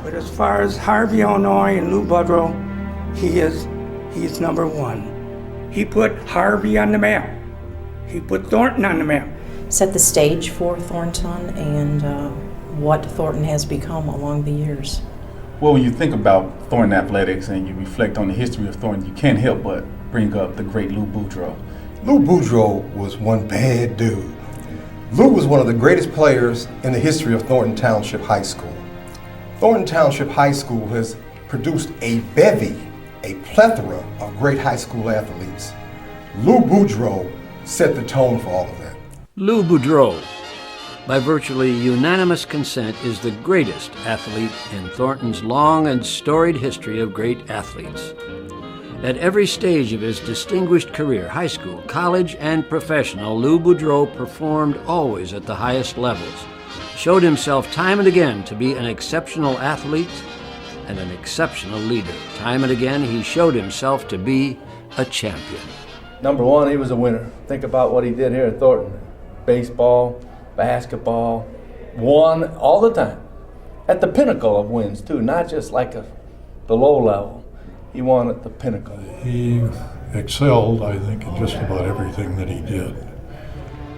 But as far as Harvey, Illinois and Lou Boudreau, he's number one. He put Harvey on the map. He put Thornton on the map. Set the stage for Thornton and what Thornton has become along the years. Well, when you think about Thornton athletics and you reflect on the history of Thornton, you can't help but bring up the great Lou Boudreau. Lou Boudreau was one bad dude. Lou was one of the greatest players in the history of Thornton Township High School. Thornton Township High School has produced a plethora of great high school athletes. Lou Boudreau set the tone for all of that. Lou Boudreau, by virtually unanimous consent, is the greatest athlete in Thornton's long and storied history of great athletes. At every stage of his distinguished career, high school, college, and professional, Lou Boudreau performed always at the highest levels, showed himself time and again to be an exceptional athlete and an exceptional leader. Time and again, he showed himself to be a champion. Number one, he was a winner. Think about what he did here at Thornton. Baseball, basketball, won all the time. At the pinnacle of wins, too, not just like the low level. He won at the pinnacle. He excelled, I think, in just about everything that he did.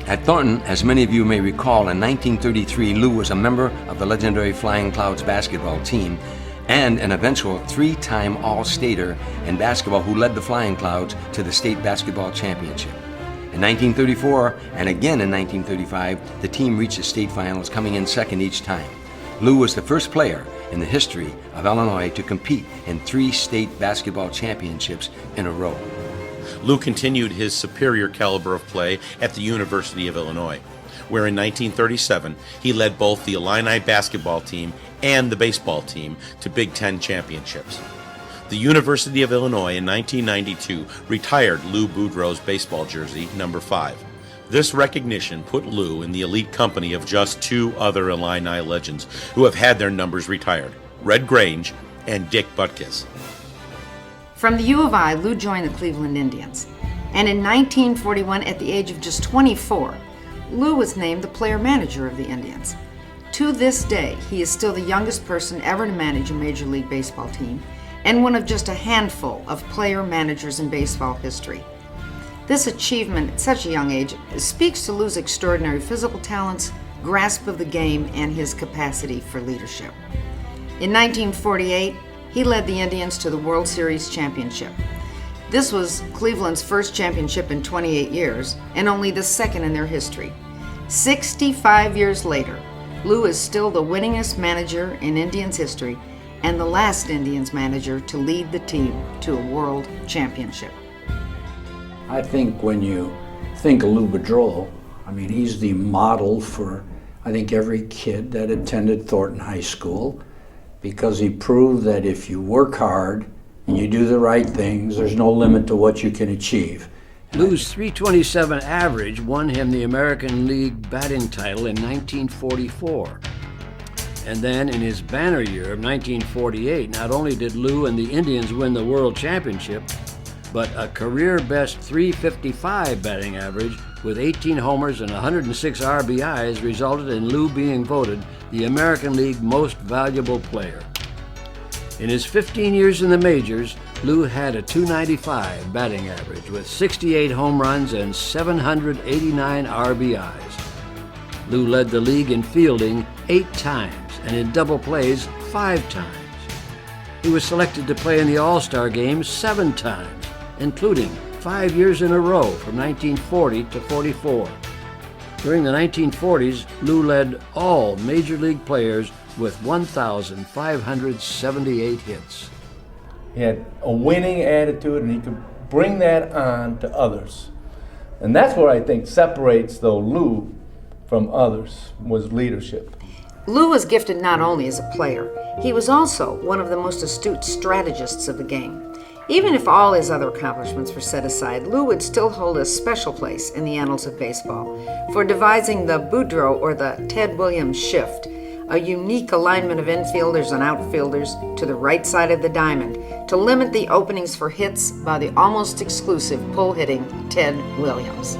At Thornton, as many of you may recall, in 1933, Lou was a member of the legendary Flying Clouds basketball team and an eventual three-time All-Stater in basketball who led the Flying Clouds to the state basketball championship. In 1934 and again in 1935, the team reached the state finals, coming in second each time. Lou was the first player in the history of Illinois to compete in 3 state basketball championships in a row. Lou continued his superior caliber of play at the University of Illinois, where in 1937 he led both the Illini basketball team and the baseball team to Big Ten championships. The University of Illinois in 1992 retired Lou Boudreau's baseball jersey, number 5. This recognition put Lou in the elite company of just 2 other Illini legends who have had their numbers retired, Red Grange and Dick Butkus. From the U of I, Lou joined the Cleveland Indians. And in 1941, at the age of just 24, Lou was named the player manager of the Indians. To this day, he is still the youngest person ever to manage a Major League Baseball team and one of just a handful of player managers in baseball history. This achievement at such a young age speaks to Lou's extraordinary physical talents, grasp of the game, and his capacity for leadership. In 1948, he led the Indians to the World Series championship. This was Cleveland's first championship in 28 years, and only the second in their history. 65 years later, Lou is still the winningest manager in Indians history and the last Indians manager to lead the team to a world championship. I think when you think of Lou Boudreau, I mean, he's the model for, I think, every kid that attended Thornton High School, because he proved that if you work hard and you do the right things, there's no limit to what you can achieve. Lou's .327 average won him the American League batting title in 1944. And then in his banner year of 1948, not only did Lou and the Indians win the World Championship, but a career-best .355 batting average with 18 homers and 106 RBIs resulted in Lou being voted the American League Most Valuable Player. In his 15 years in the majors, Lou had a .295 batting average with 68 home runs and 789 RBIs. Lou led the league in fielding 8 times and in double plays 5 times. He was selected to play in the All-Star Game 7 times, including 5 years in a row from 1940 to 44. During the 1940s, Lou led all Major League players with 1,578 hits. He had a winning attitude, and he could bring that on to others. And that's what I think separates, though, Lou from others, was leadership. Lou was gifted not only as a player, he was also one of the most astute strategists of the game. Even if all his other accomplishments were set aside, Lou would still hold a special place in the annals of baseball for devising the Boudreau or the Ted Williams shift, a unique alignment of infielders and outfielders to the right side of the diamond to limit the openings for hits by the almost exclusive pull-hitting Ted Williams.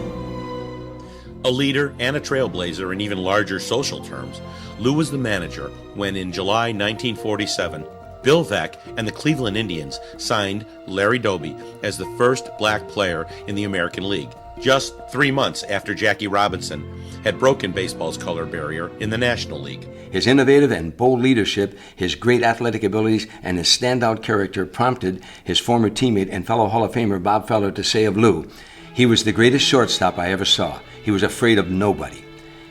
A leader and a trailblazer in even larger social terms, Lou was the manager when, in July 1947, Bill Veeck and the Cleveland Indians signed Larry Doby as the first black player in the American League, just 3 months after Jackie Robinson had broken baseball's color barrier in the National League. His innovative and bold leadership, his great athletic abilities, and his standout character prompted his former teammate and fellow Hall of Famer Bob Feller to say of Lou, "He was the greatest shortstop I ever saw. He was afraid of nobody.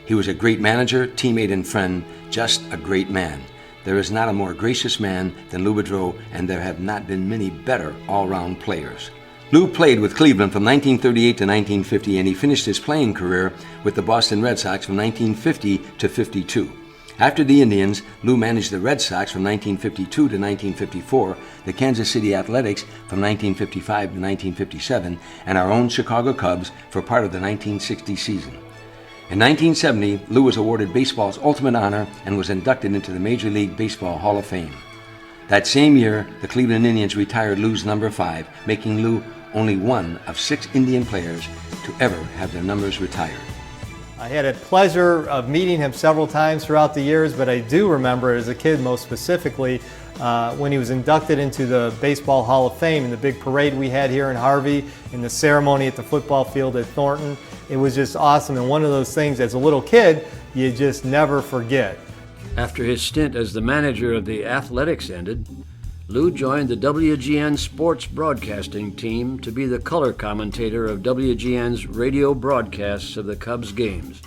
He was a great manager, teammate, and friend, just a great man. There is not a more gracious man than Lou Boudreau, and there have not been many better all-round players." Lou played with Cleveland from 1938 to 1950, and he finished his playing career with the Boston Red Sox from 1950 to 52. After the Indians, Lou managed the Red Sox from 1952 to 1954, the Kansas City Athletics from 1955 to 1957, and our own Chicago Cubs for part of the 1960 season. In 1970, Lou was awarded baseball's ultimate honor and was inducted into the Major League Baseball Hall of Fame. That same year, the Cleveland Indians retired Lou's number 5, making Lou only one of 6 Indian players to ever have their numbers retired. I had a pleasure of meeting him several times throughout the years, but I do remember as a kid most specifically when he was inducted into the Baseball Hall of Fame in the big parade we had here in Harvey, in the ceremony at the football field at Thornton. It was just awesome, and one of those things as a little kid you just never forget. After his stint as the manager of the Athletics ended, Lou joined the WGN sports broadcasting team to be the color commentator of WGN's radio broadcasts of the Cubs games,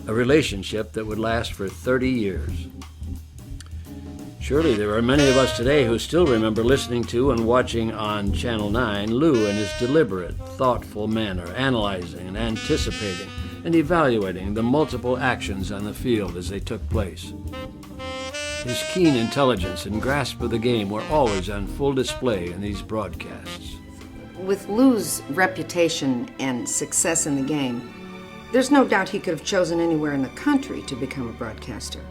a relationship that would last for 30 years. Surely there are many of us today who still remember listening to and watching on Channel 9 Lou in his deliberate, thoughtful manner, analyzing and anticipating and evaluating the multiple actions on the field as they took place. His keen intelligence and grasp of the game were always on full display in these broadcasts. With Lou's reputation and success in the game, there's no doubt he could have chosen anywhere in the country to become a broadcaster.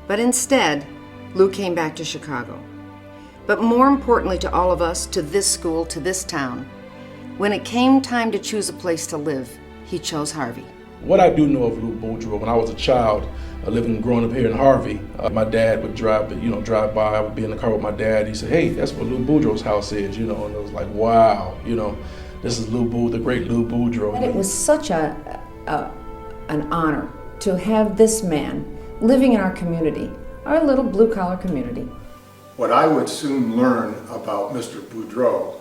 But instead, Lou came back to Chicago. But more importantly to all of us, to this school, to this town, when it came time to choose a place to live, he chose Harvey. What I do know of Lou Boudreau, when I was a child, living and growing up here in Harvey, my dad would drive by. I would be in the car with my dad. He said, "Hey, that's what Lou Boudreau's house is," and it was like, wow, this is the great Lou Boudreau. And it was such an honor to have this man living in our community, our little blue-collar community. What I would soon learn about Mr. Boudreau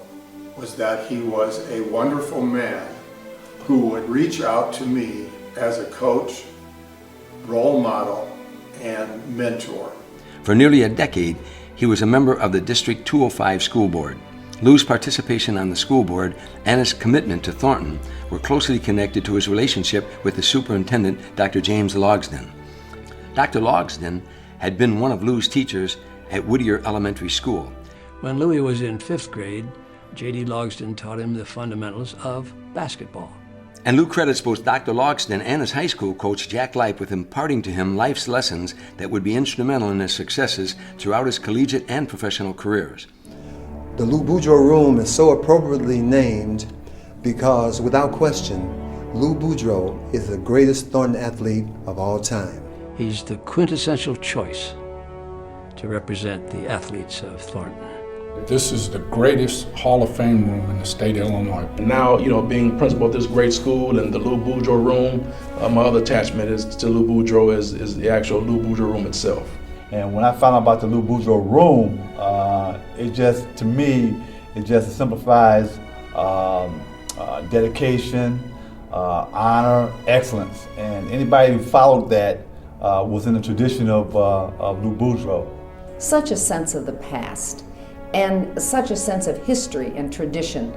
was that he was a wonderful man who would reach out to me as a coach, role model, and mentor. For nearly a decade, he was a member of the District 205 School Board. Lou's participation on the school board and his commitment to Thornton were closely connected to his relationship with the superintendent, Dr. James Logsdon. Dr. Logsdon had been one of Lou's teachers at Whittier Elementary School. When Louis was in 5th grade, J.D. Logsdon taught him the fundamentals of basketball. And Lou credits both Dr. Logsdon and his high school coach, Jack Lipe, with imparting to him life's lessons that would be instrumental in his successes throughout his collegiate and professional careers. The Lou Boudreau Room is so appropriately named because, without question, Lou Boudreau is the greatest Thornton athlete of all time. He's the quintessential choice to represent the athletes of Thornton. This is the greatest Hall of Fame room in the state of Illinois. Now, being principal of this great school and the Lou Boudreau room, my other attachment is to Lou Boudreau is the actual Lou Boudreau room itself. And when I found out about the Lou Boudreau room, to me, it just exemplifies dedication, honor, excellence. And anybody who followed that was in the tradition of Lou Boudreau. Such a sense of the past and such a sense of history and tradition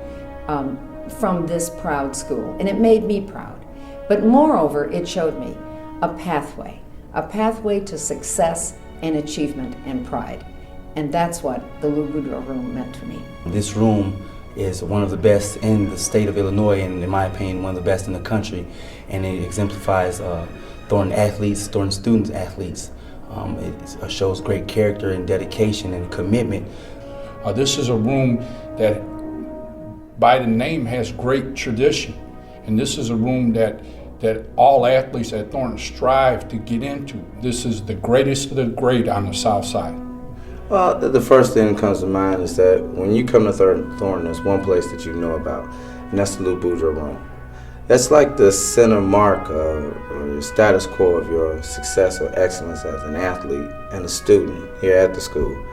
from this proud school. And it made me proud. But moreover, it showed me a pathway to success and achievement and pride. And that's what the Lou Boudreau room meant to me. This room is one of the best in the state of Illinois, and in my opinion, one of the best in the country. And it exemplifies Thornton athletes, Thornton students athletes. It shows great character and dedication and commitment. This is a room that, by the name, has great tradition. And this is a room that that all athletes at Thornton strive to get into. This is the greatest of the great on the South Side. Well, the first thing that comes to mind is that when you come to Thornton, there's one place that you know about, and that's the Lou Boudreau room. That's like the center mark or the status quo of your success or excellence as an athlete and a student here at the school.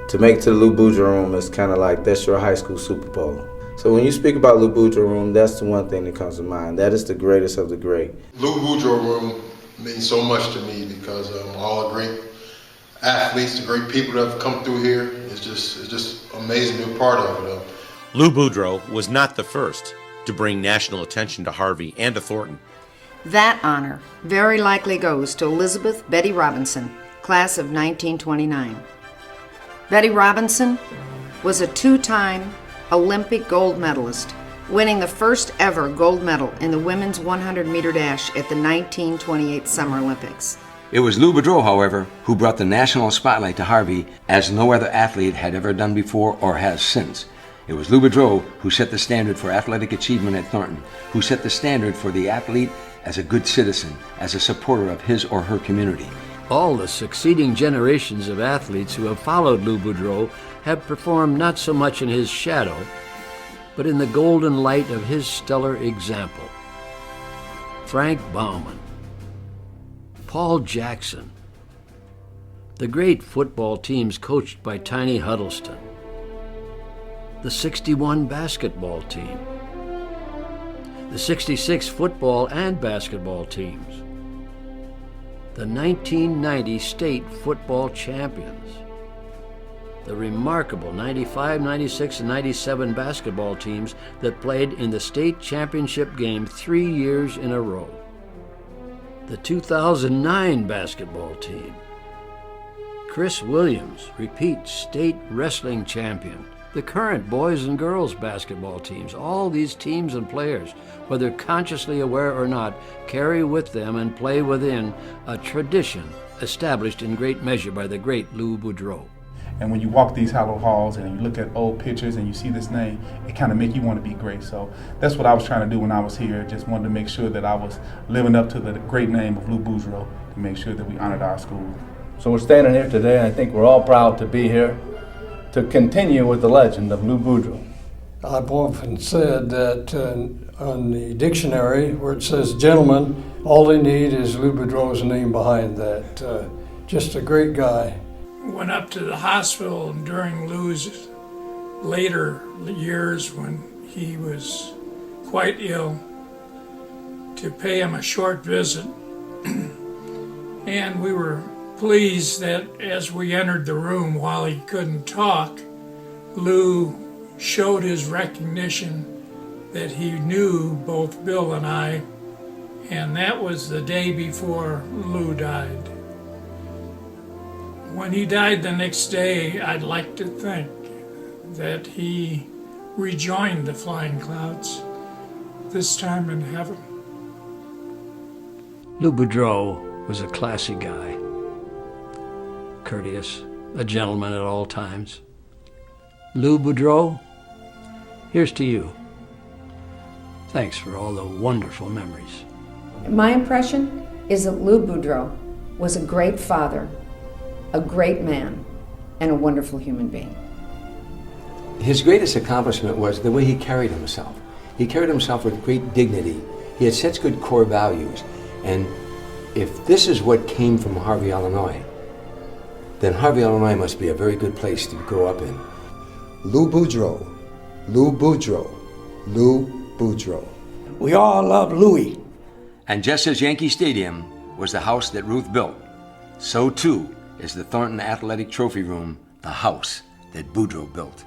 To make it to the Lou Boudreau room is kind of like that's your high school Super Bowl. So when you speak about Lou Boudreau room, that's the one thing that comes to mind. That is the greatest of the great. Lou Boudreau room means so much to me because all the great athletes, the great people that have come through here, it's just amazing to be a part of it. Lou Boudreau was not the first to bring national attention to Harvey and to Thornton. That honor very likely goes to Elizabeth Betty Robinson, class of 1929. Betty Robinson was a two-time Olympic gold medalist, winning the first ever gold medal in the women's 100-meter dash at the 1928 Summer Olympics. It was Lou Boudreau, however, who brought the national spotlight to Harvey as no other athlete had ever done before or has since. It was Lou Boudreau who set the standard for athletic achievement at Thornton, who set the standard for the athlete as a good citizen, as a supporter of his or her community. All the succeeding generations of athletes who have followed Lou Boudreau have performed not so much in his shadow, but in the golden light of his stellar example. Frank Bauman, Paul Jackson, the great football teams coached by Tiny Huddleston, the 61 basketball team, the 66 football and basketball teams, the 1990 state football champions, the remarkable 95, 96, and 97 basketball teams that played in the state championship game 3 years in a row, the 2009 basketball team, Chris Williams, repeat state wrestling champion, the current boys and girls basketball teams. All these teams and players, whether consciously aware or not, carry with them and play within a tradition established in great measure by the great Lou Boudreau. And when you walk these hallowed halls and you look at old pictures and you see this name, it kind of makes you want to be great. So that's what I was trying to do when I was here. Just wanted to make sure that I was living up to the great name of Lou Boudreau to make sure that we honored our school. So we're standing here today, and I think we're all proud to be here to continue with the legend of Lou Boudreau. I've often said that on the dictionary where it says gentleman, all they need is Lou Boudreau's name behind that. Just a great guy. Went up to the hospital during Lou's later years when he was quite ill to pay him a short visit. And we were pleased that as we entered the room while he couldn't talk, Lou showed his recognition that he knew both Bill and I, and that was the day before Lou died. When he died the next day, I'd like to think that he rejoined the Flying Clouds, this time in heaven. Lou Boudreau was a classy guy, courteous, a gentleman at all times. Lou Boudreau, here's to you. Thanks for all the wonderful memories. My impression is that Lou Boudreau was a great father, a great man, and a wonderful human being. His greatest accomplishment was the way he carried himself. He carried himself with great dignity. He had such good core values. And if this is what came from Harvey, Illinois, then Harvey, Illinois must be a very good place to grow up in. Lou Boudreau, Lou Boudreau, Lou Boudreau. We all love Louie. And just as Yankee Stadium was the house that Ruth built, so too is the Thornton Athletic Trophy Room the house that Boudreau built.